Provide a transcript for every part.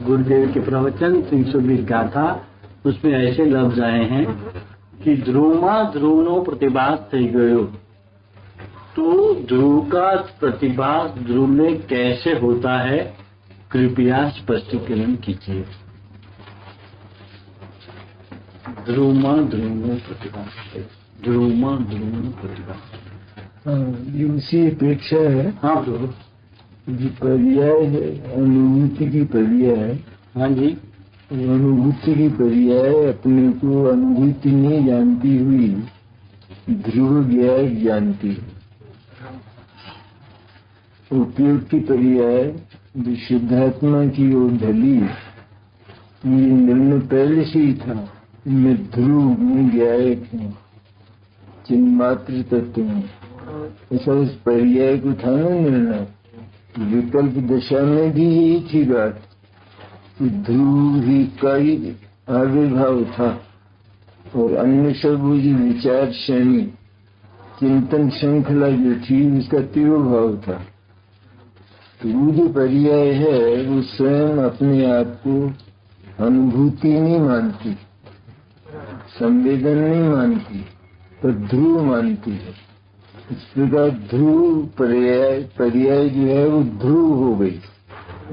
गुरुदेव के प्रवचन 320 गाथा, उसमें ऐसे लफ्ज आए हैं कि ध्रुवमा ध्रुवनो प्रतिभास થઈ ગયો। तो ध्रुव का प्रतिभास ध्रुव में कैसे होता है, कृपया स्पष्टीकरण कीजिए। ध्रुवमा ध्रुवनो प्रतिभास, ध्रुवमा ध्रुवनो प्रतिभास, ये उसी अपेक्षा है। हाँ ध्रुव जो पर्याय है, अनुभूति की पर्याय है। हाँ जी। अनुभूति की पर्याय अपने को अनुभूति नहीं जानती हुई ध्रुव ज्ञाय जानती है। उपयोग की पर्याय जो शुद्धात्मा की ओर ढली, ये निर्णय पहले से ही था। मैं ध्रुव में ज्ञायक हूँ, चिन्मात्र तत्व हूँ, ऐसा उस पर्याय को था ना निर्णय। विकल्प दशा में भी यही थी बात कि ध्रुव ही का ही आविर्भाव था और अन्य सब वो जो विचार श्रेणी, चिंतन श्रृंखला जो थी, उसका तिरोभाव था। तो वो जो पर्याय है वो स्वयं अपने आप को अनुभूति नहीं मानती, संवेदन नहीं मानती, पर ध्रुव मानती है। इस प्रकार ध्रुव पर्याय जो है वो ध्रुव हो गई।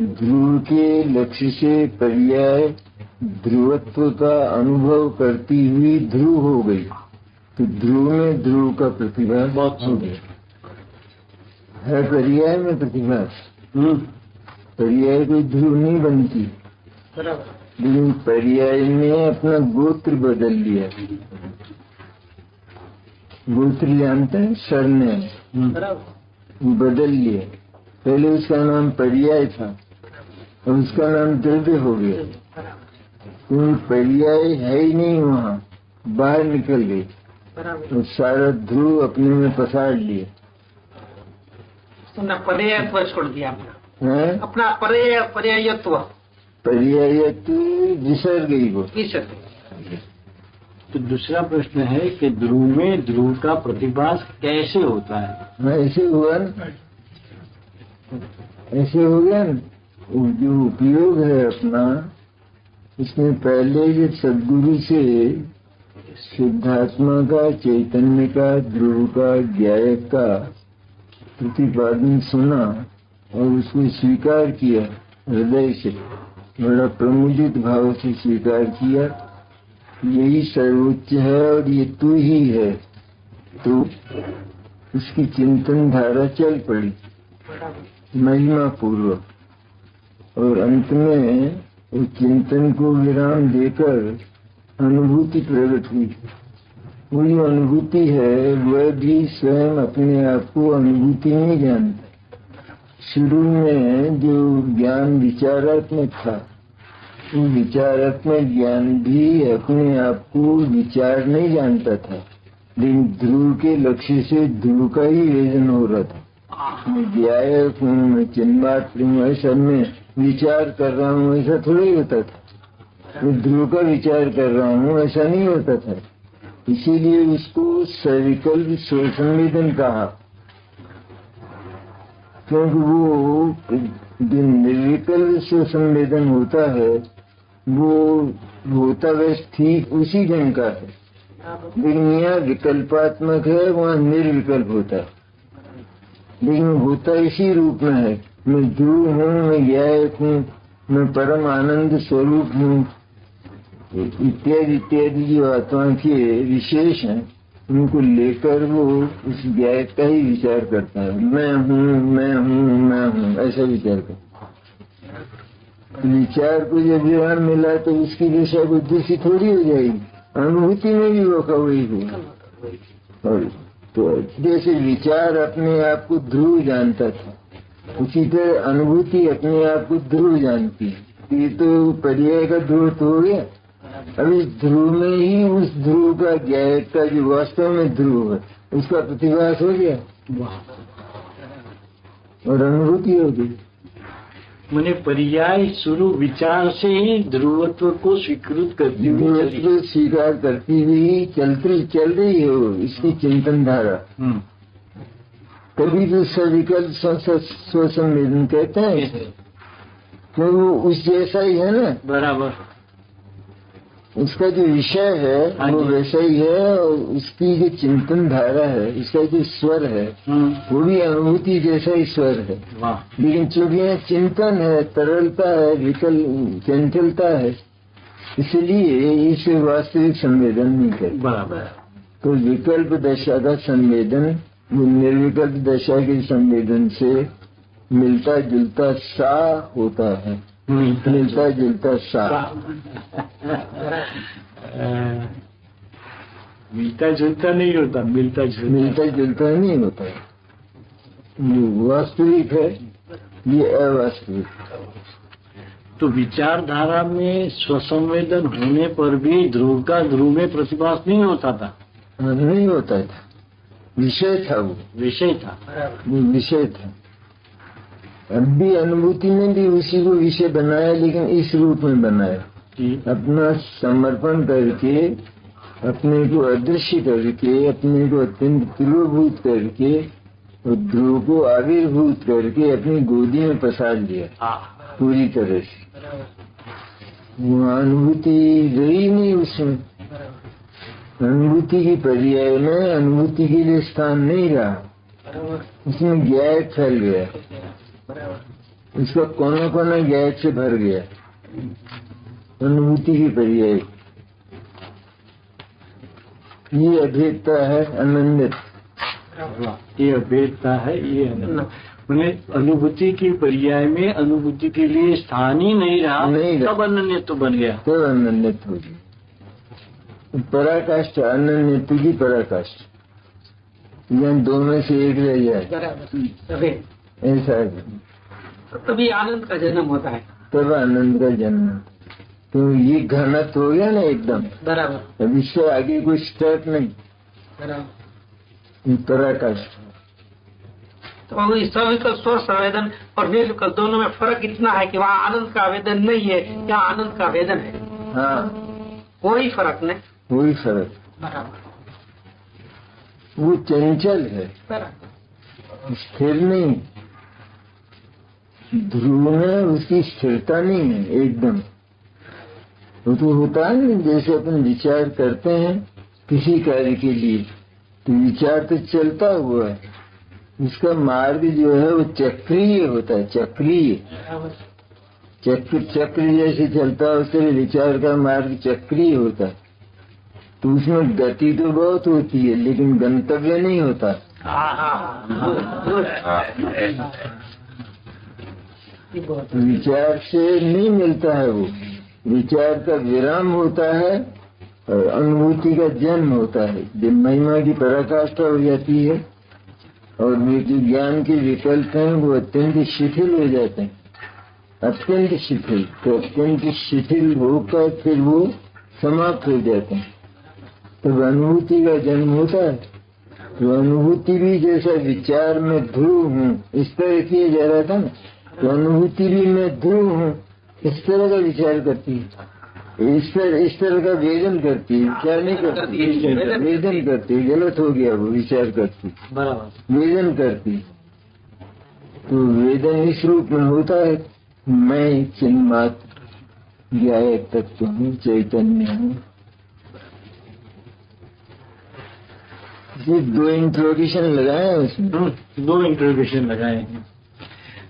ध्रुव के लक्ष्य से पर्याय ध्रुवत्व का अनुभव करती हुई ध्रुव हो गई। तो ध्रुव में ध्रुव का प्रतिभास बहुत हो गया है। पर्याय में प्रतिभास, पर्याय कोई ध्रुव नहीं बनती, लेकिन पर्याय ने अपना गोत्र बदल लिया। गोत्र जानते हैं, सरनेम बदल लिया। पहले उसका नाम पर्याय था और उसका नाम द्रव्य हो गया। क्योंकि पर्याय है ही नहीं, वहाँ बाहर निकल गई और सारा ध्रुव अपने में पसार लिया। अपना पर्यायत्व छोड़ दिया अपना, है अपना पर्यायत्व विसर गई वो। तो दूसरा प्रश्न है कि ध्रुव में ध्रुव का प्रतिभास कैसे होता है? ऐसे हुआ ना, ऐसे हो गया ना। जो उपयोग है अपना, इसमें पहले जब सदगुरु से शुद्धात्मा का, चैतन्य का, ध्रुव का, ज्ञायक का प्रतिपादन सुना और उसको स्वीकार किया, हृदय से बड़ा प्रमुदित भाव से स्वीकार किया, यही सर्वोच्च है और ये तू ही है। तो उसकी चिंतन धारा चल पड़ी महिमा पूर्वक, और अंत में उस चिंतन को विराम देकर अनुभूति प्रकट हुई। वो जो अनुभूति है वह भी स्वयं अपने आप को अनुभूति नहीं जानता। शुरू में जो ज्ञान विचारात्मक था, वो विचारात्मक ज्ञान भी अपने आप को विचार नहीं जानता था, लेकिन ध्रुव के लक्ष्य से ध्रुव का ही वेदन हो रहा था। मैं ज्ञायक हूँ, मैं चिन्मात्र हूँ, ऐसा मैं विचार कर रहा हूँ, ऐसा थोड़ी होता था। मैं ध्रुव का विचार कर रहा हूँ, ऐसा नहीं होता था। इसीलिए उसको सविकल्प स्वसंवेदन कहा, क्योंकि वो जो निर्विकल्प स्वसंवेदन होता है वो होता वैसे ठीक उसी ढंग का है, लेकिन यहाँ विकल्पात्मक है, वहाँ निर्विकल्प होता है। लेकिन होता इसी रूप में है, मैं ध्रुव हूँ, मैं ज्ञायक हूँ, मैं परम आनंद स्वरूप हूँ, इत्यादि इत्यादि जो आत्मा के विशेष हैं, उनको लेकर वो उस ज्ञायक का ही विचार करता है। मैं हूँ, मैं हूँ, मैं हूँ, ऐसा विचार करता है। विचार को जब विराम मिला तो उसकी दिशा बुद्धि सी थोड़ी हो जाएगी, अनुभूति में भी वो वही हो। और तो जैसे विचार अपने आप को ध्रुव जानता था, उसी तरह अनुभूति अपने आप को ध्रुव जानती है। ये तो पर्याय का ध्रुव तो हो गया। अब इस ध्रुव में ही उस ध्रुव का, ज्ञायक का जो वास्तव में ध्रुव है, उसका प्रतिभास हो गया और अनुभूति हो गई। मैंने पर्याय शुरू विचार से ही ध्रुवत्व को स्वीकृत करती हुई स्वीकार करती हुई चल रही हो इसकी चिंतन धारा। कभी तो सविकल्प स्वसंवेदन कहते हैं, क्योंकि वो उस जैसा ही है ना, बराबर। उसका जो विषय है हाँ वो जी। वैसा ही है, और उसकी जो चिंतन धारा है, उसका जो स्वर है वो भी अनुभूति जैसा ही स्वर है। वाह। लेकिन चूंकि यहाँ चिंतन है, तरलता है, चंचलता है, इसलिए इसे वास्तविक संवेदन नहीं करते। बराबर। तो विकल्प दशा का संवेदन निर्विकल्प दशा के संवेदन से मिलता जुलता सा होता है, मिलता जुलता सा। मिलता जुलता नहीं होता, मिलता जुलता नहीं होता है। ये वास्तविक है, ये अवास्तविक। तो विचारधारा में स्वसंवेदन होने पर भी ध्रुव का ध्रुव में प्रतिभास नहीं होता था। नहीं होता था, विषय था, वो विषय था। वो विषय था। अब भी अनुभूति में भी उसी को विषय बनाया, लेकिन इस रूप में बनाया कि अपना समर्पण करके, अपने को अदृश्य करके, अपने को अत्यंत तिरोभूत करके, और ध्रुव को आविर्भूत करके अपनी गोदी में पसार लिया पूरी तरह से। वो अनुभूति रही नहीं उसमें, अनुभूति की पर्याय में अनुभूति के लिए स्थान नहीं रहा, उसमें ज्ञान फैल गया, उसका कोना कोना ज्ञान से भर गया। अनुभूति की पर्याय ये अभेदता है, अनन्यत। ये अभेदता है, ये मैंने अनुभूति की पर्याय में अनुभूति के लिए स्थान ही नहीं रहा, तब अनन्य तो बन गया, तब अनन्यत हो गई। पराकाष्ठ अनन्यत की पराकाष्ठ, यहाँ दो में से एक रह जाए, ऐसा है। तभी आनंद का जन्म होता है। तब आनंद का जन्म। तो ये घनत हो गया ना एकदम, बराबर। अब इससे आगे कोई स्टेप नहीं, बराबर। पराकाष्ठ। तो इस सविकल्प स्वर संवेदन और निर्विकल्प दोनों में फर्क इतना है कि वहाँ आनंद का आवेदन नहीं है, यहाँ आनंद का आवेदन है। हाँ, कोई फर्क नहीं। कोई फर्क। बराबर। वो चंचल है, बराबर। स्थिर नहीं। ध्रुव में उसकी स्थिरता नहीं है एकदम। वो तो होता है ना, जैसे अपन विचार करते हैं किसी कार्य के लिए, तो विचार तो चलता हुआ है, उसका मार्ग जो है वो चक्रीय होता है, चक्रीय। चक्र जैसे चलता है उसके विचार का मार्ग चक्रीय होता है। तो उसमें गति तो बहुत होती है, लेकिन गंतव्य नहीं होता। विचार से नहीं मिलता है वो, विचार का विराम होता है और अनुभूति का जन्म होता है। जब महिमा की पराकाष्ठा हो जाती है और वे जो ज्ञान के विकल्प हैं वो अत्यंत शिथिल हो जाते हैं, अत्यंत शिथिल। तो अत्यंत शिथिल होकर फिर वो समाप्त हो जाते हैं, तब अनुभूति का जन्म होता है। तो अनुभूति भी जैसा विचार में ध्रुव हूँ इस तरह किया जा रहा था ना, तो अनुभूति भी मैं ध्रुव हूँ इस तरह का विचार करती है, इस तरह का वेदन करती है, विचार नहीं करती, वेदन करती है। गलत हो गया, वो विचार करती, बराबर, वेदन करती। तो वेदन इस रूप में होता है, मैं चिन्मात्र ज्ञाय तत्व हूँ, चैतन्य हूँ। ये दो इंट्रोगेशन लगाए हैं उसमें, दो इंट्रोगेशन लगाए हैं।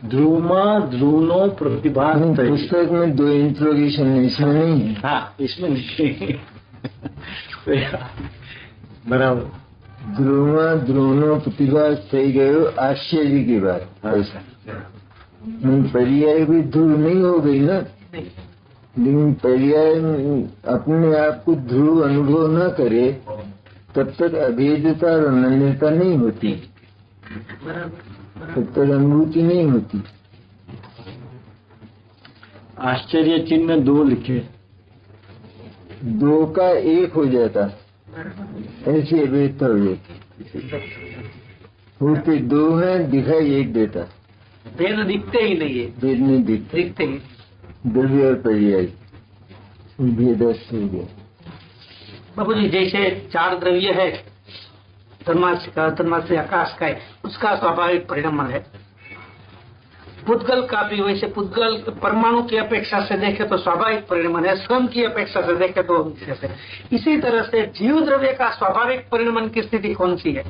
ध्रुमा ध्रुवनो प्रतिभा। पुस्तक में दो इंट्रोगेशन है, इसमें नहीं है। हाँ, इसमें नहीं। बराबर। ध्रुमा ध्रुवनो प्रतिभा થઈ ગયો आश्चर्य की बात। ऐसा पर्याय भी ध्रुव नहीं हो गई ना, लेकिन पर्याय अपने आप को ध्रुव अनुभव न करे तब तक अभेदता और अनन्यता नहीं होती, तब तक अनुभूति नहीं होती। आश्चर्य चिन्ह दो लिखे, दो का एक हो जाता, ऐसी अभेदता हो जाती। होते दो हैं, दिखाई एक देता, भेद दिखते ही नहीं है, भेद नहीं दिखते ही। द्रव्य और पर्याय भेद हो गया। बाबू जी, जैसे चार द्रव्य है, धर्मास्य का, आकाश का है, उसका स्वाभाविक परिणाम है। पुद्गल का भी वैसे पुद्गल परमाणु की अपेक्षा से देखे तो स्वाभाविक परिणमन है, स्वयं की अपेक्षा से देखे तो विशेष है। इसी तरह से जीव द्रव्य का स्वाभाविक परिणमन की स्थिति कौन सी है?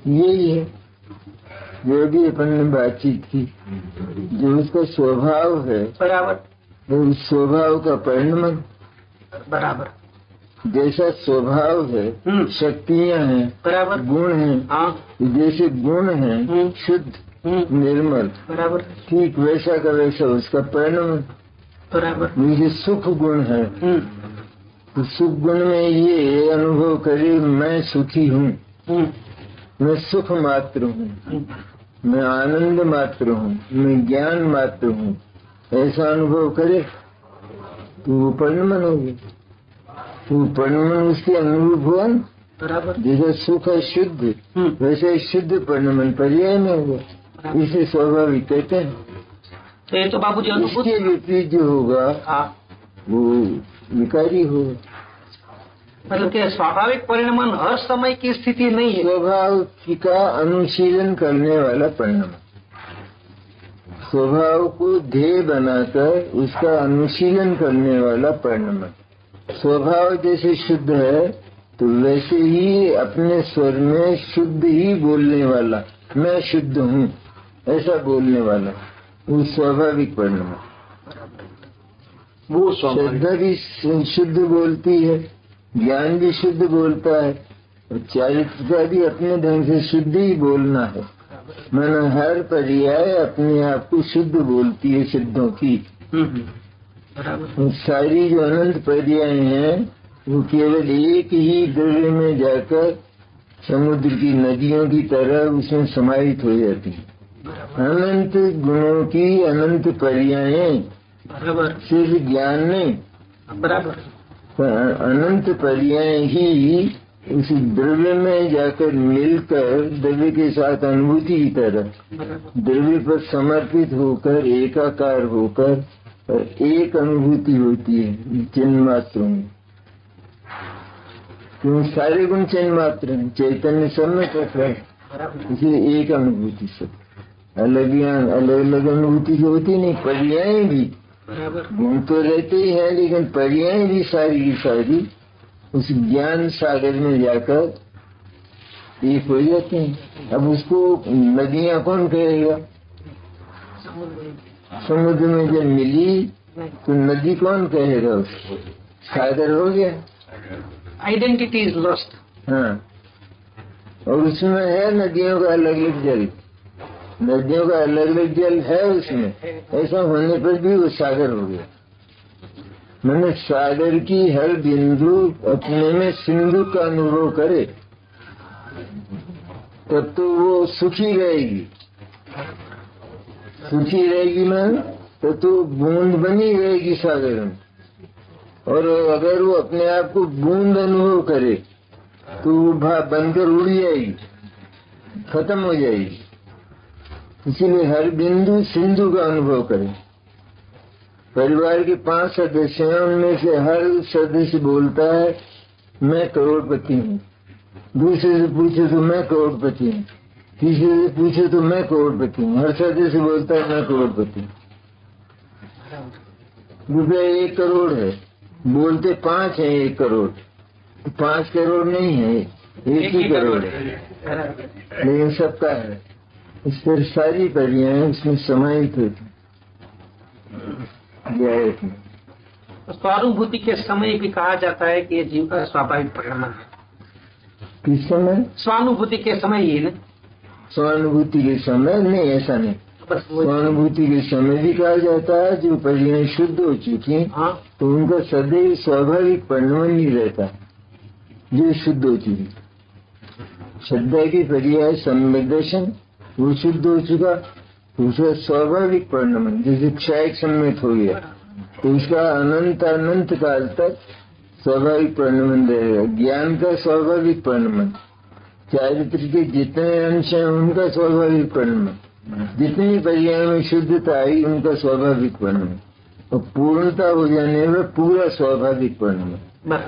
यही है जो भी अपन ने बातचीत की, जो उसका स्वभाव है, बराबर, वो उस स्वभाव का परिणमन। बराबर, जैसा स्वभाव है, शक्तियां हैं, बराबर, गुण हैं, हाँ, जैसे गुण हैं शुद्ध निर्मल, बराबर, ठीक वैसा का वैसा उसका परिणमन। बराबर, जैसे सुख गुण है, तो सुख गुण में ये अनुभव करे मैं सुखी हूँ, मैं सुख मात्र हूँ, मैं आनंद मात्र हूँ, मैं ज्ञान मात्र हूँ, ऐसा अनुभव करे तो वो परिणमन हो गया। तो परिणमन उसके अनुरूप हुआ न। बराबर, जैसे सुख है शुद्ध, वैसे शुद्ध परिणमन पर्याय में होगा, इसे स्वाभाविक कहते हैं। तो ये तो बाबूजी अनुभूत, इसके विपरीत जो होगा हाँ, वो विकारी होगा। मतलब कि स्वाभाविक परिणमन हर समय की स्थिति नहीं है। स्वभाव का अनुशीलन करने वाला परिणमन, स्वभाव को ध्येय बनाकर उसका अनुशीलन करने वाला परिणमन। स्वभाव जैसे शुद्ध है तो वैसे ही अपने स्वर में शुद्ध ही बोलने वाला, मैं शुद्ध हूँ ऐसा बोलने वाला, वो स्वाभाविक परिणमन। वो स्वाभाविक श्रद्धा भी शुद्ध बोलती है, ज्ञान भी शुद्ध बोलता है, और चारित्र का भी अपने ढंग से शुद्ध ही बोलना है। मैंने हर पर्याय अपने आप को शुद्ध बोलती है, सिद्धों की। बराबर, सारी जो अनंत पर्याय हैं वो केवल एक ही द्रव्य में जाकर समुद्र की नदियों की तरह उसमें समाहित हो जाती है। अनंत गुणों की अनंत पर्यायें, बराबर, सिर्फ ज्ञान नहीं, बराबर, अनंत पर्याय ही उस द्रव्य में जाकर मिलकर द्रव्य के साथ अनुभूति की तरह द्रव्य पर समर्पित होकर एकाकार होकर और एक अनुभूति होती है चिन्ह मात्रों में। क्यों सारे गुण चिन्ह मात्र हैं, चैतन्य सब में तत्व है, इसलिए एक अनुभूति सब। अलग अलग अनुभूति जो होती नहीं, पर्याय भी गुण तो रहते ही है, लेकिन पर्याय भी सारी की सारी उस ज्ञान सागर में जाकर एक हो जाते हैं। अब उसको नदियां कौन कहेगा? समुद्र में जब मिली तो नदी कौन कहेगा उसको? सागर हो गया। Identity is lost. हाँ, और उसमें है नदियों का अलग अलग जल, नदियों का अलग अलग जल है उसमें, ऐसा होने पर भी वो सागर हो गया। मैंने सागर की हर बिंदु अपने में सिंधु का अनुभव करे तब तो वो सुखी रहेगी। सुखी रहेगी मैं तो बूंद बनी रहेगी सागर में, और अगर वो अपने आप को बूंद अनुभव करे तो वो बनकर उड़ जाएगी, खत्म हो जाएगी। इसीलिए हर बिंदु सिंधु का अनुभव करे। परिवार के 5 सदस्य हैं, उनमें से हर सदस्य बोलता है मैं करोड़पति हूँ, दूसरे से पूछे तो मैं करोड़पति हूँ, तीसरे से पूछे तो मैं करोड़पति हूँ, हर सदस्य बोलता है मैं करोड़पति हूँ। रुपया 1 करोड़ है, बोलते 5 है 1 करोड़, 5 करोड़ नहीं है, 1 ही करोड़ है, लेकिन सबका है। इस पर सारी पर्याय उसमें समाहित होती। स्वानुभूति के समय भी कहा जाता है कि ये जीव का स्वाभाविक परिणमन है। किस समय? स्वानुभूति के समय ही ना? स्वानुभूति के समय नहीं, ऐसा नहीं। स्वानुभूति के समय भी कहा जाता है जो पर्याय शुद्ध हो चुकी, हाँ, तो उनका सदैव स्वाभाविक परिणमन ही रहता जो शुद्ध हो चुकी। श्रद्धा की पर्याय संवेदन वो शुद्ध हो चुका, तो उसका स्वाभाविक परिणमन जैसे क्षय सम्मित हो गया तो उसका अनंत अनंत काल तक स्वाभाविक परिणमन रहेगा। ज्ञान का स्वाभाविक परिणमन, चारित्र के जितने अंश हैं उनका स्वाभाविक परिणमन, जितनी पर्याय में शुद्धता आई उनका स्वाभाविक परिणमन, और पूर्णता हो जाने में पूरा स्वाभाविक परिणमन।